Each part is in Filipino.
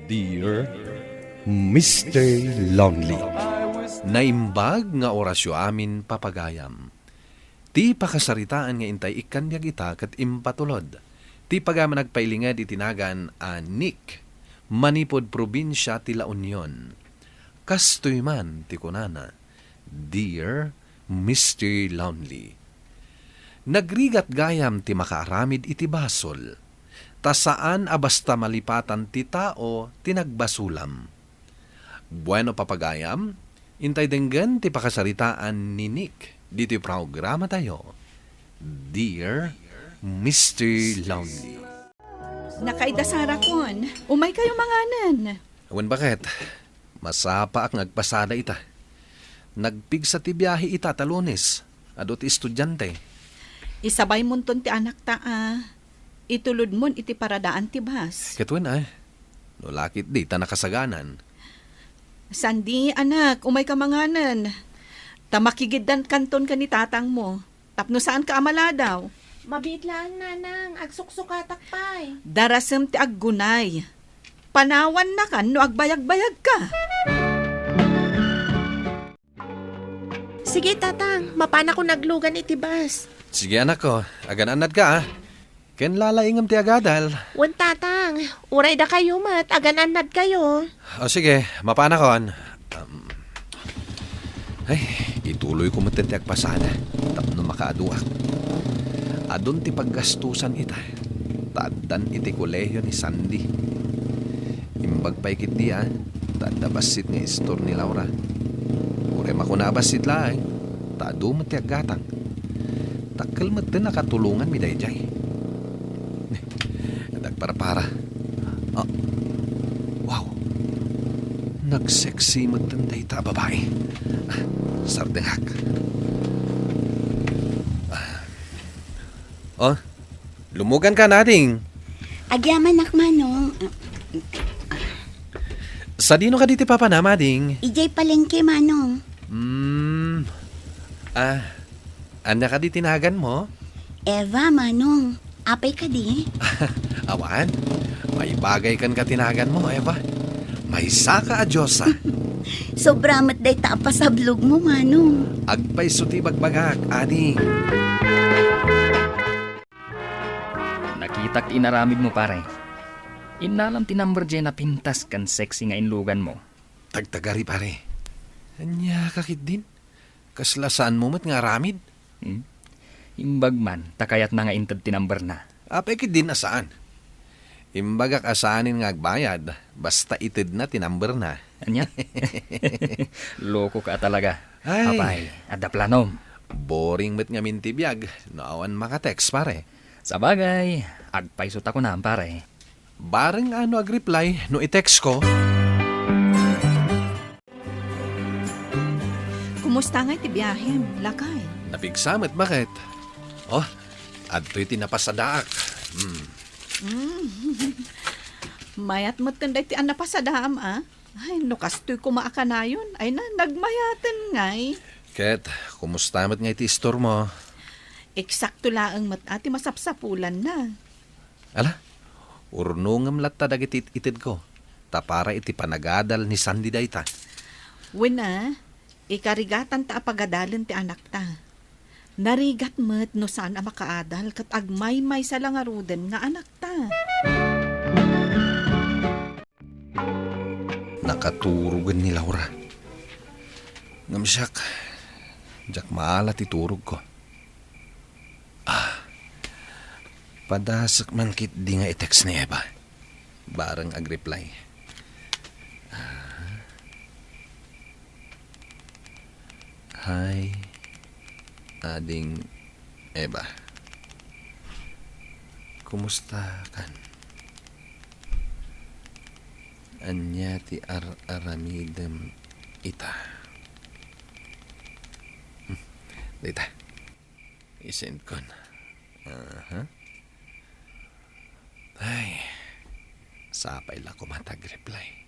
Dear Mr. Lonely. Naimbag nga orasyo amin papagayam. Ti pakasaritaan nga intay ikanyag ita kat impatulod. Ti pagaman nagpailingad itinagan a Nick, manipod probinsya ti La Union. Kastoy man ti kunana, Dear Mr. Lonely. Nagrigat gayam ti makaaramid iti basol. Ta saan a basta malipatan ti tao tinagbasulam. Bueno papagayam, intay denggan ti pakasaritaan ni Nick dito programa tayo. Dear Mr. Lonely. Nakaidasara kon, umay kayo manganan. Awan bakit? Masapa ak nagpasada ita. Nagpigsa ti biyahe ita talunes. Adot estudyante. Isabay munton ti anak ta Itulod mon iti paradaan ti bas. Katwen no lakit di ta nakasaganan. Sandi, anak, umay ka manganan. Tamakigiddan kanton ka ni tatang mo. Tapno saan ka amala daw? Mabitlaan nanang, agsuksukatak pa'y. Darasem ti aggunay. Panawan na kan no agbayag-bayag ka. Sige tatang, mapana ko naglugan iti bas. Sige anak ko, agan-anad ka Ken lalaingam ti agadal. Wan tatang, uray da kayo mat, agananad kayo. O sige, mapana kon. Ay, ituloy ko matentiag pasada. Tapno makaaduak. Adun ti paggastusan ita. Tadan iti kolehiyo ni Sandy. Imbag pa ikit di tadabasit nga istor ni Laura. Ure makunabasit lang. Tado matiag gatang. Takal matin nakatulungan mi dayjay. Nagparapara. Oh. Wow. Nagseksi matanday ta babae. Sardengak. Oh, lumugan ka nating. Agyaman akmanong. Sa dino ka diti papa na, mading? Ijay palengke manong. Anya ka di tinagan mo? Eva manong. Apay ka di? Awan, may bagay kan katinagan mo, Eva. May saka a Diyosa. Sobra mat day taapasablog mo manong. Agpay suti bagbagak, ading. Nakitak inaramid mo pare. Inalam tinamber dyan na pintas kan sexy nga inlugan mo. Tagtagari pare. Anya kakit din. Kaslasaan mo mat nga ramid. Imbag man, takayat na nga intad tinamber na. Apekit din asaan. Imbagak asaanin nga agbayad, basta itid na tinamber na. Anya? Loko ka talaga. Ay. Apay, ada planom. Boring met nga mintibiyag, naawan makatext pare. Sa bagay, agpaisot ako na pare. Bareng ano ag-reply, no i-text ko. Kumusta nga iti biyahem, lakay? Napigsamet, bakit? Oh, adto'y tinapasadaak. Mayat mo tinday ti anapasadam Ay, no kastoy kumaakanayon. Ay na, nagmayatan ngay. Ket, kumusta mat nga iti store mo? Eksakto laang mat ati masapsapulan na. Ala, urnungam latta dagiti itid ko. Tapara iti panagadal ni Sandy dayta. Wina, ikarigatan ta apagadalan ti anak ta. Narigat met no saan a makaadal kat agmay-may sa langaruden nga anak ta. Nakaturugan ni Laura. Ngamsyak, jak maalat iturog ko. Padasak man kit di nga i-text ni Eva. Barang ag-reply. Hi, ading Eva. Kumusta kan? Anya ti aramidem ita. Dita. I-send kon. Ay, sapay lang ko matag-reply.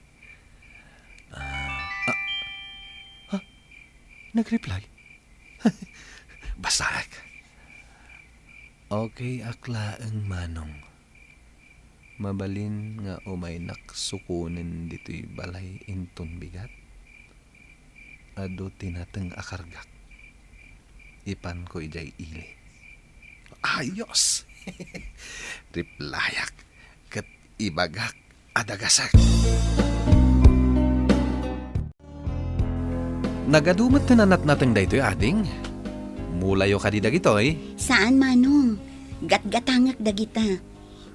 Nag-reply? Basak. Okay, akla ang manong. Mabalin nga umay naksukunin dito'y balay inton bigat. Ado tinateng akargak. Ipan ko ijay ili. Ayos! Riplayak ket ibagak adagasak. Nagadumat tinanat nateng daytoy ading. Mulayo ka di dagitoy. Saan manong? Gatgatangak dagita.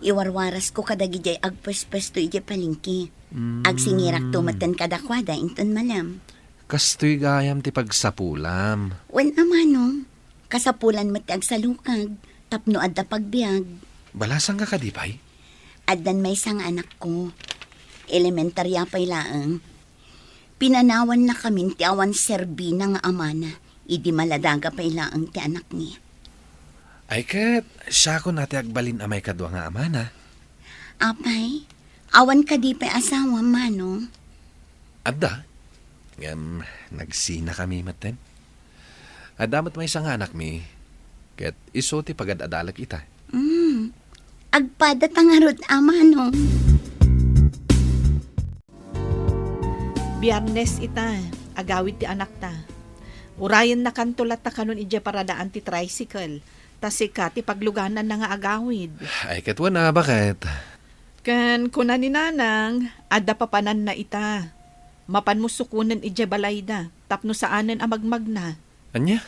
Iwarwaras ko kadagi jay agpes-pes to ije palingki. Agsingirak tumatan kadakwada inton malam. Kastoy gayam ti pagsapulam. Wen amanong, kasapulan mat agsalukag, tapno adda pagbiag. Balasang ka kadipay? Addan may sang anak ko. Elementarya pa'y laang. Pinanawan na kami ti awan serbi nga amana. Idi maladaga pa'y laang ti anak ni. Ay kat, siya ko nati agbalin amay kadwa nga amana. Apay, awan ka di pa'y asawa manong. Adda? Nagsina kami maten. Adamat may isang anak mi. Ket iso ti pagad-adalag ita. Agpada tangarot amanong. Biyernes ita, agawid ti anak ta. Urayan na kantulat ta kanon ije paradaan ti tricycle. Tasika ti pagluganan na nga agawid. Ay ket wana, bakit? Kan kuna ni nanang, adda papanan na ita. Mapan mo sukunan ije balayda, tapno saanen amagmag na. Anya?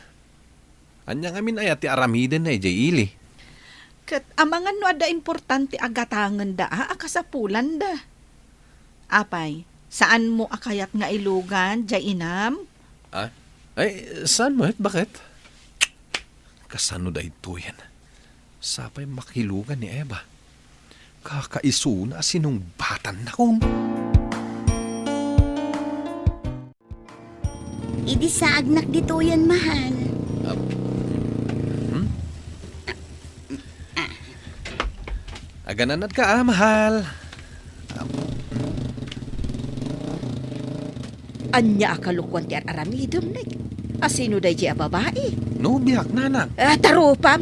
Anya ngamin ay ati aramiden na ije ili. Kat amangan no ada importante agatangan da, akasapulan da. Apay, saan mo akayat nga ilugan, jay inam? Ay, saan mo? Bakit? Kasano da ito yan? Sapay makilugan ni Eva. Kakaiso na sinong batan na kong. Idi sa agnak dito yan, mahal. Agananad ka, mahal. Anya akalukwan ti aramidom nek. Asino day di a babae? No, biyak, nanang. Tarupam.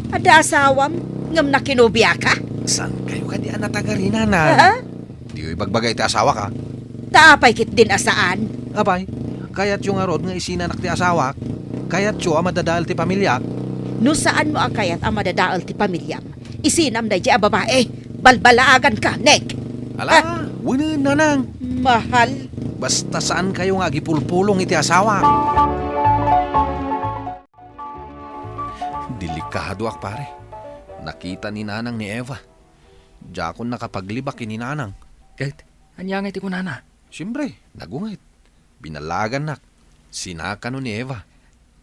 Ada asawam. Ngam na kinubya ka? Saan kayo ka di anatagari, nanang? Ha? Di ko ibagbagay ti asawa ka. Taapay kit din asaan. Abay, kaya't yung arod nga isinanak ti asawa, kaya't yung amadadal ti pamilya. No saan mo akayat ang madadaal ti pamilyam? Isinam day di a babae. Balbalaagan ka, nek. Ala, wala, nanang. Mahal. Basta saan kayo nga gipulpulong iti asawa. Delikado ak pare. Nakita ni nanang ni Eva. Diakon nakapaglibak ni nanang. Kahit, anya nga iti kunana. Siyempre, nagungit. Binalagan nak. Sinaka no ni Eva.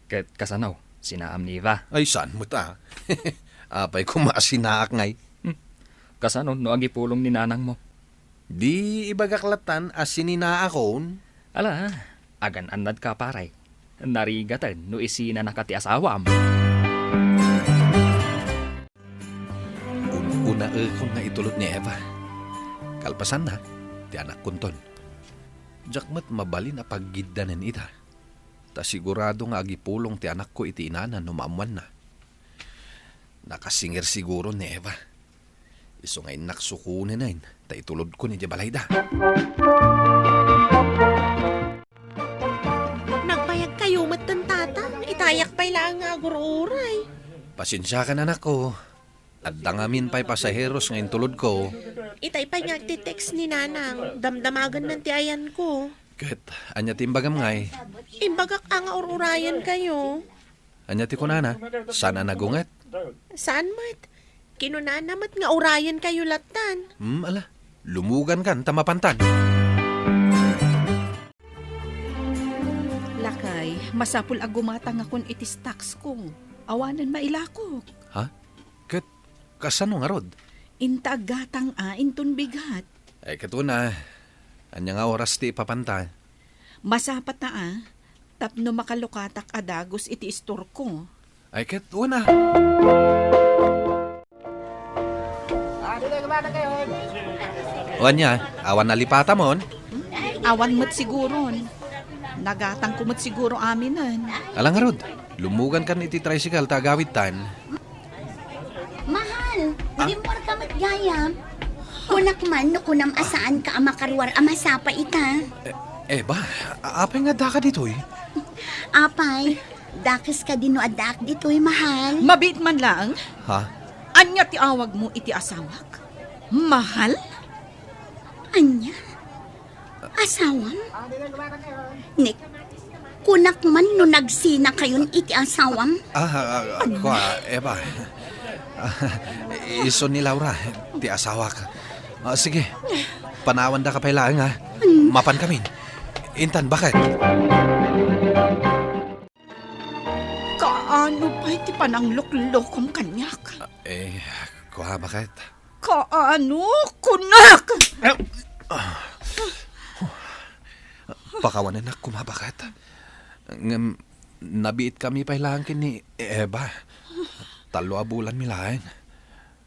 Kahit kasanaw, sinaam ni Eva. Ay, saan mo ta? Apay kumasinaak ngay. Kasano no agipulong ni nanang mo. Di ibagaklatan as sininaakon. Ala, agan anad ka paray. Narigatan no isina nakati asawam. Una akon nga itulot ni Eva. Kalpasan na, ti anak kunton. Jakmat mabalin na paggiddanan ita. Ta sigurado nga agipulong ti anak ko iti inanan no maamuan na. Nakasingir siguro ni Eva. Iso ngayon naksukunin na yun. Ta itulod ko ni Jabalayda. Nagbayag kayo matan tata. Itayak pa'y lang nga agururay. Pasensya ka na, anak ko. At dangamin pa'y pasaheros ngayon tulod ko. Itay pa nga text ni nanang. Damdamagan ng tiayan ko. Ket, anya timbagam ngay. Imbagak ang ururayan kayo. Anya ti kunana, sana nagunget. Saan mat? Kinunanamat nga urayan kayo latan. Ala, lumugan kan, tamapantan. Lakay, masapul agumatang akon itis tax ko. Awanan mailakok. Ha? Ket, kasano nga rod? Intagatang intun bigat. Ay, kato na. Anya nga oras ti ipapanta. Masapat na tapno makalukatak adagos iti istor ko. Ay, ket, una. O anya, awan nalipata mon. Awan mo't siguron. Nagatang kumot siguro aminan. Alang nga rod, lumugan kan iti tricycle tagawid tan. Mahal, hindi mo ka matgayam. Kunak man, no kunam asaan ka amakarwar amasapa ita. Eba, apay nga da ka dito eh. Apay, dakis ka din no adak dito'y mahal. Mabit man lang, Ha? anya ti awag mo iti asawak? Mahal? Anya? Asawam? Nick, kunak man no nagsina kayon iti asawam. Eba. Iso ni Laura, ti asawa ka. Sige, panawan da ka pa ilang ha. Mapan kami. Intan, bakit? Kaano pa iti pananglok-lokom kanyak? Bakit? Kaano, kunak? Pakawanan na bakit? Nabiit kami pa ilang kini Eba. 3 bulan milaeng.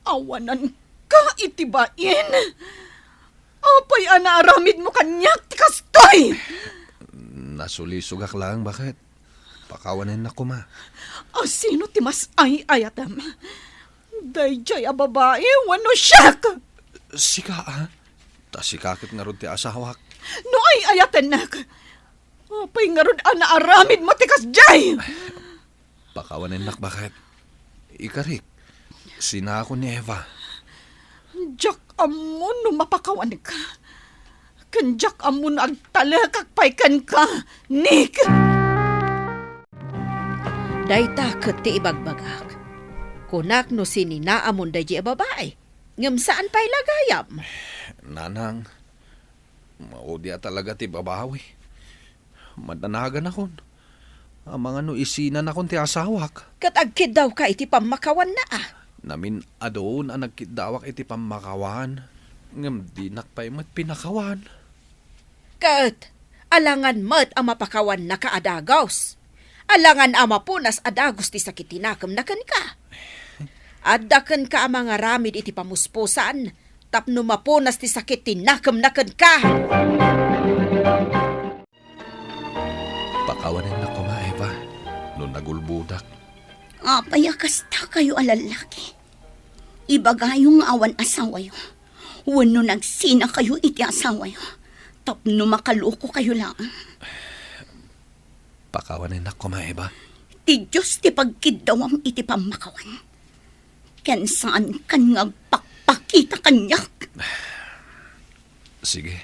Awanan ka itibain. Apay anaaramid mo kanyak, tikastoy! Nasulisugak lang, bakit? Pakawanan na ma. Sino ti mas ayatam? Dayjay a babae, wano siyak! Sika, ha? Sikakit nga ron ti asawak. No ay ayatan nak. Apay nga ron anaaramid mo, tikasjay! Pakawanan na, bakit? Ikarik, sinako ni Eva. Jak amon no mapakawan ka. Kanjak amon agtalakak paikan ka, Nick! Dayta ket ti ibagbagak. Kunak no sinina amon dayjay a babae. Ngem saan pa'y lagayam? Nanang, maudya talaga ti babawi. Madanagan akon. Ang mga no isinan akon ti asawak. Kat agkid daw ka iti pamakawan na ah. Namin adoon ang nagkidawak iti pamakawan. Ngam di nakpay mat pinakawan. Kat, alangan mat ang mapakawan na kaadagaws. Alangan ama punas adagos ti sakit tinakam na kan ka. Adakan ka ang mga ramid iti pamuspusan. Tapno mapunas ti sakit tinakam na kan ka. Pakawanin na ko Eva. Noon nagulbudak. Apay akasta kayo alalaki. Ibagayong awan asawayo. Wano nagsina kayo iti asawayo. Tapno makaloko kayo lang. Pakawanin na ko Eva. Ti Diyos ti pagkidawam iti pamakawan. Ken saan kan nga pakpakita kanyak. Sige.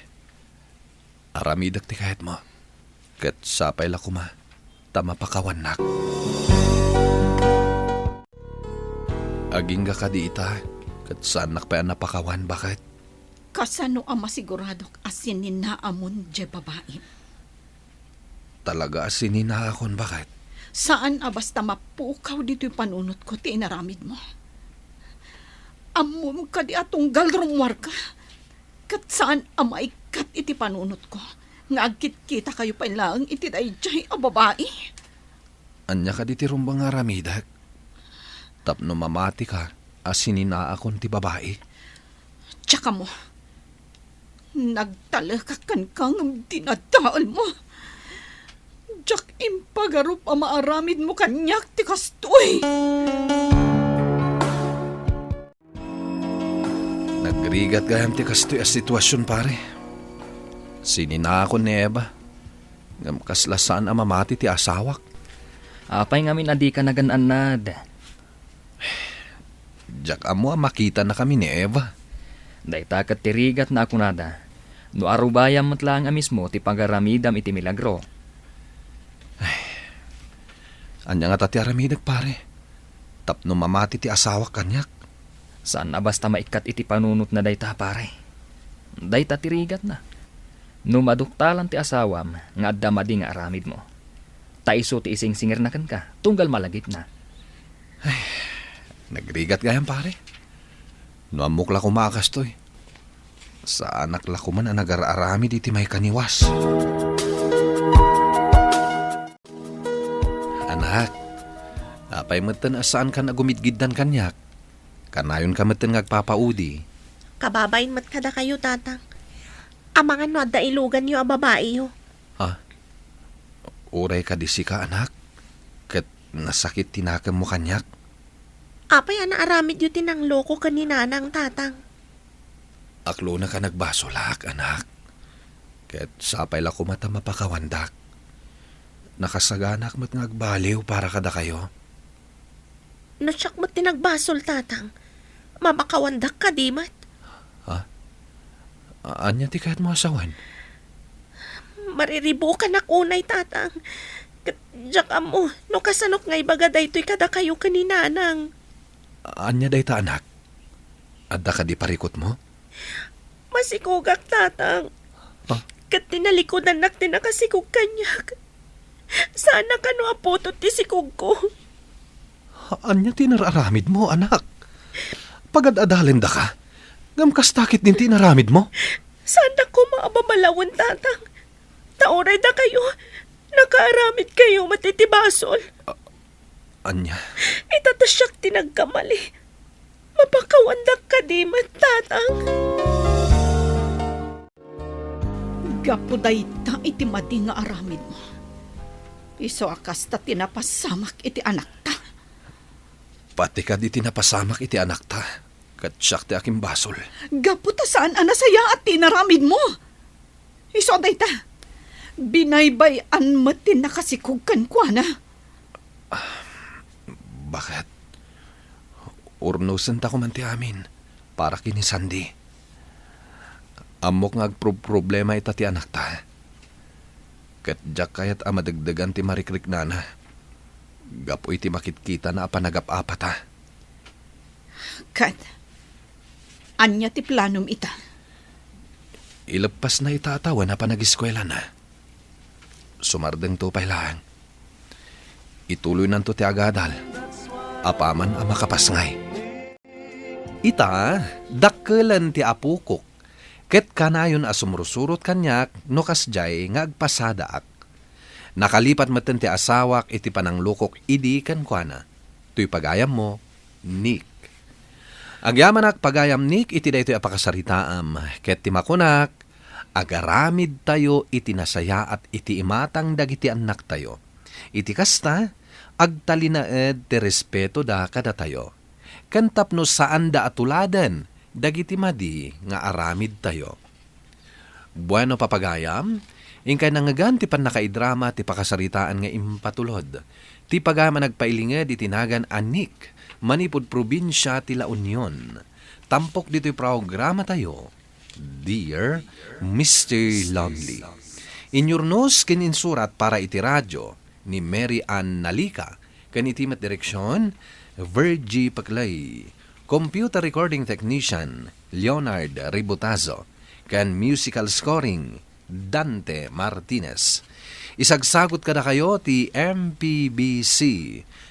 Aramidak ti kahit mo. Kat sapay la kuma. Tama pakawan nak. Aging ka di ita. Kat saan nakpayan napakawan, bakit? Kasano ang masiguradok asinin na amon je babae? Talaga asinin na akon, bakit? Saan basta mapukaw dito'y panunot ko ti inaramid mo? Amom ka di atong galrumwar ka. Kat saan maikat iti panunot ko? Nga agkit-kita kayo pa lang iti dayjay a babae. Anya ka di ti rumbang aramidak. Tapno mamati ka, asinin na akon ti babae. Tsaka mo, nagtalakakan kang dinadaal mo. Diyak impagarup ang maaramid mo kanyak ti kastoy. Nagrigat gayam ti kastoy as sitwasyon, pare. Sinina ako ni Eva. Ngam kaslasan ang mamati ti asawak. Apay ngamin adi ka nagananad. Diyak amo makita na kami ni Eva. Dayta kat tirigat na ako nada. No arubayam matlang mismo ti pagaramidam iti milagro. Anya nga tati aramidag, pare. Tapno mamati ti asawak kanyak. Saan na basta maikat iti panunot na dayta, pare? Dayta tirigat na. No maduktalan ti asawam, nga adamadi nga aramid mo. Taiso ti ising singer na kan ka, tunggal malagit na. Nagrigat gayam, pare. No amok la kumakastoy. Sa anak la kuman ang nag-aramid iti may kaniwas. Anak, apay matan asaan ka nagumidgiddan kanyak. Kanayon ka matan ngagpapaudi. Kababain mat kada kayo, tatang. Amangan no adda ilugan yo a babae yo. Ha? Uray ka di ka, anak. Kat nasakit tinakam mo kanyak. Apay ana aramid yo tinang loko kaninanang tatang. Aklo na ka nagbasolak, anak. Ket sapay la kumata mapakawandak. Nakasaganak mo't ngagbaliw para kada kayo. Nasyak mo't tinagbasol, tatang. Mamakawandak ka, di mat. Anya ti kahit mo asawan? Mariribukan akunay, tatang. Diyak amo, no kasanok nga ibaga daytoy kada kayo kaninanang. Anya day ta, anak? Adda ka di parikot mo? Masikugak, tatang. Ah? Kat tinalikodan nak tinakasikog kanyak. Sana ka no aputot ti sikog ko. Anya tinararamid mo, anak? Pagad-adalin da ka? Gamkas takit din tinaramid mo? Sana ko maababalawan, tatang. Tauray da kayo. Nakaaramid kayo matitibasol. Anya? Itatasyak tinagkamali. Mapakawandak ka di man, tatang. Gapuday ta iti madi nga aramid mo. Iso akas ta tinapasamak iti anak ta. Pati ka di tinapasamak iti anak ta. Katsyak ti aking basol. Gaputa saan anasaya at tinaramid mo. Iso day ta. Binaybayan mo tinakasikugkan kwa na. Bakit? Urnusan ta ko man ti amin. Para kini Sandy. Amok nga problema ita ti anak ta. Katjak kayat amadagdagan ti marikrik nana. Gapoy ti makitkita na apanagap-apa ta. Kat, anya ti planom ita. Ilepas na itatawa na panag-eskwela na. Sumardeng to lang. Ituloy nanto ti agadal. Apaman ang makapasngay. Ita, dakkelan ti apukok. Ket kanayon asumrusurot kanyak no kasjay nga agpasadaak. Nakalipat maten ti asawak iti pananglukok idi kan kuana. Tuy pagayam mo, Nick. Agyamanak pagayam Nick iti daytoy apakasaritaam. Ket ti makunak, agaramid tayo iti nasaya at iti imatang dagiti anak tayo. Iti kasta, agtalinaed ti respeto da kada tayo. Kantapno saan da atuladan, dagiti madi nga aramid tayo. Bueno papagayam, ingkay nangagan ti panakaidrama ti pakasaritaan nga impatulod. Ti pagama nagpailinged itinagan anik, manipod probinsya ti La Union. Tampok dito'y programa tayo, Dear Mr. Longley. Inyurnos kininsurat para iti radyo ni Mary Ann Nalika, kanitimat direksyon, Virgie Paclay. Computer recording technician, Leonard Ributazo. Kan musical scoring, Dante Martinez. Isagsagot kada kayo ti MPBC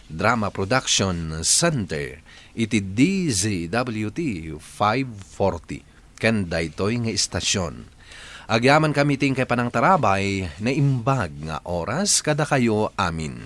Drama Production Center iti DZWT 540 ken daytoy nga istasyon. Agyaman kami ting kay panang tarabay na imbag nga oras kada kayo amin.